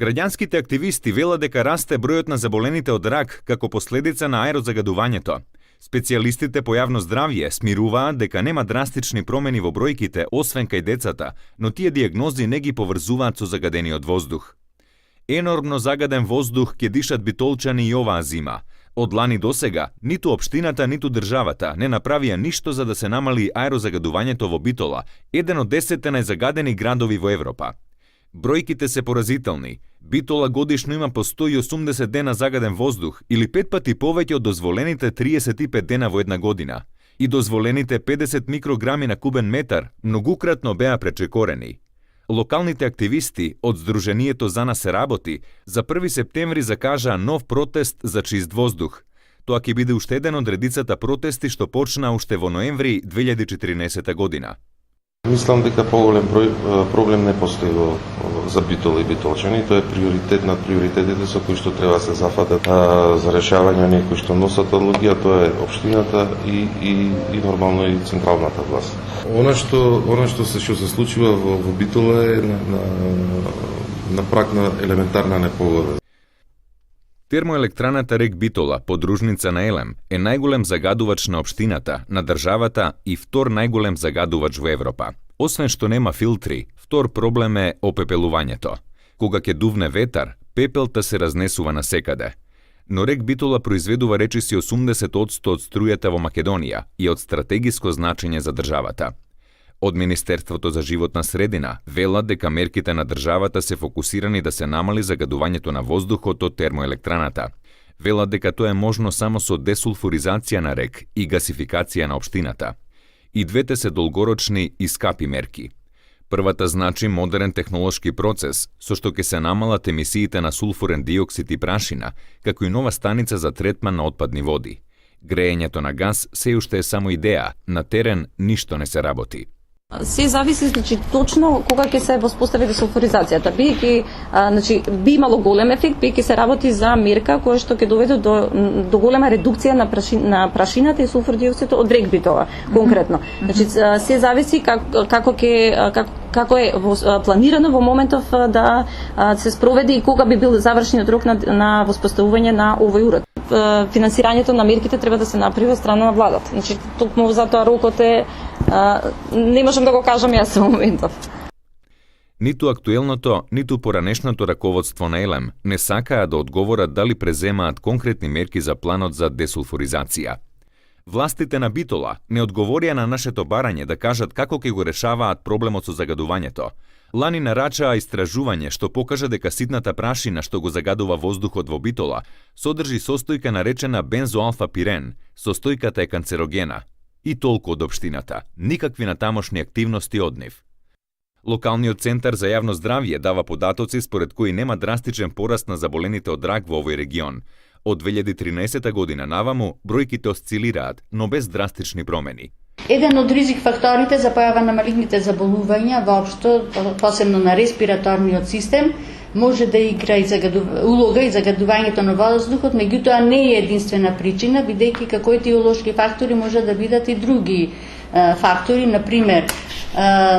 Граѓанските активисти велат дека расте бројот на заболените од рак како последица на аерозагадувањето. Специјалистите по јавно здравје смируваат дека нема драстични промени во бројките освен кај децата, но тие дијагнози не ги поврзуваат со загадениот воздух. Енормно загаден воздух ќе дишат битолчани и оваа зима. Од лани до сега, ниту општината, ниту државата не направија ништо за да се намали аерозагадувањето во Битола, еден од 10 најзагадени градови во Европа. Бројките се поразителни. Битола годишно има по 180 дена загаден воздух или 5 пати повеќе од дозволените 35 дена во една година. И дозволените 50 микрограми на кубен метар многукратно беа пречекорени. Локалните активисти од Сдруженијето За нас се работи за 1 септември закажаа нов протест за чист воздух. Тоа ќе биде уште еден од редицата протести што почна уште во ноември 2014 година. Мислам дека поголем проблем не постои за Битола и битолчани. Тоа е приоритет над приоритетите со кои што треба да се зафатат за решавање на кои што носат одлуки, тоа е општината и нормално и централната власт. Она што се случува во Битола е на праг на елементарна непогода. Термоелектраната Рек Битола, подружница на Елем, е најголем загадувач на општината, на државата и втор најголем загадувач во Европа. Освен што нема филтри, втор проблем е опепелувањето. Кога ќе дувне ветар, пепелта се разнесува насекаде. Но Рек Битола произведува речиси 80% од струјата во Македонија и од стратегиско значење за државата. Од Министерството за животна средина велат дека мерките на државата се фокусирани да се намали загадувањето на воздухот од термоелектраната. Велат дека тоа е можно само со десулфуризација на рек и гасификација на општината. И двете се долгорочни и скапи мерки. Првата значи модерен технолошки процес, со што ќе се намалат емисиите на сулфурен диоксид и прашина, како и нова станица за третман на отпадни води. Греењето на газ се уште е само идеја, на терен ништо не се работи. Се зависи точно кога ќе се воспостави десулфуризацијата. Би имало голем ефект, ќе се работи за мерка која што ќе доведе до голема редукција на прашината и сулфур диоксид од Рек Битола конкретно. Се зависи како е планирано во моментов да се спроведе и кога би бил завршниот рок на воспоставување на овој уред. Финансирањето на мерките треба да се направи од страна на владата. Токму затоа рокот е не можам да го кажам јас во моментов. Ниту актуелното, ниту поранешното раководство на Елем не сакаа да одговорат дали преземаат конкретни мерки за планот за десулфуризација. Властите на Битола не одговорија на нашето барање да кажат како ќе го решаваат проблемот со загадувањето. Лани нарачаа истражување што покажа дека ситната прашина што го загадува воздухот во Битола содржи состојка наречена бензоалфа-пирен. Состојката е канцерогена. И толку од општината, никакви натамошни активности од нив. Локалниот центар за јавно здравје дава податоци според кои нема драстичен пораст на заболените од рак во овој регион. Од 2013 година наваму бројките осцилираат, но без драстични промени. Еден од ризик факторите за појава на малигните заболувања воопшто, посебно на респираторниот систем, може да игра и улога и загадувањето на воздухот, меѓутоа не е единствена причина, бидејќи како етиолошки фактори може да бидат и други фактори, например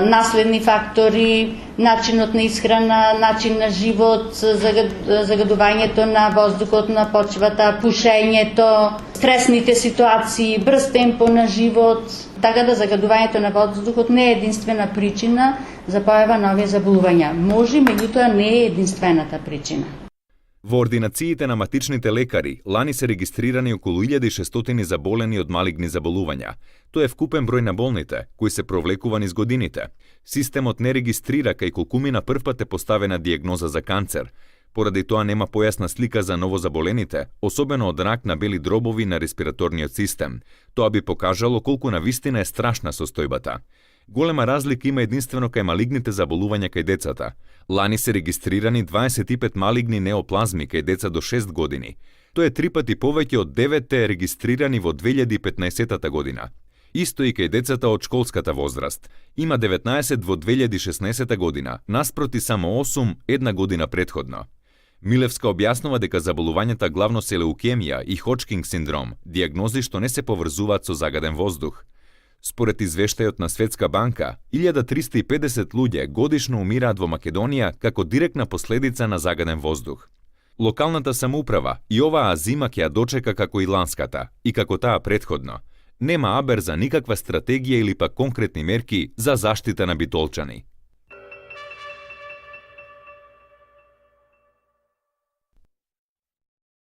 наследни фактори, начинот на исхрана, начин на живот, загадувањето на воздухот на почвата, пушењето, стресните ситуации, брз темпо на живот. Така да загадувањето на воздухот не е единствена причина за појава на овие заболувања. Може, меѓутоа не е единствената причина. Во ординациите на матичните лекари лани се регистрирани околу 1600 заболени од малигни заболувања. Тоа е вкупен број на болните, кои се провлекувани с годините. Системот не регистрира кај колкумина првпат е поставена дијагноза за канцер. Поради тоа нема појасна слика за новозаболените, особено од рак на бели дробови на респираторниот систем. Тоа би покажало колку навистина е страшна состојбата. Голема разлика има единствено кај малигните заболувања кај децата. Лани се регистрирани 25 малигни неоплазми кај деца до 6 години. Тоа е 3 пати повеќе од 9 регистрирани во 2015 година. Исто и кај децата од школската возраст. Има 19 во 2016 година, наспроти само 8 една година претходно. Милевска објаснува дека заболувањата главно се леукемија и Ходжкинг синдром, дијагнози што не се поврзуваат со загаден воздух. Според извештајот на Светска банка, 1350 луѓе годишно умираат во Македонија како директна последица на загаден воздух. Локалната самоуправа и оваа зима ќе ја дочека како и ланската, и како таа претходно. Нема абер за никаква стратегија или пак конкретни мерки за заштита на битолчани.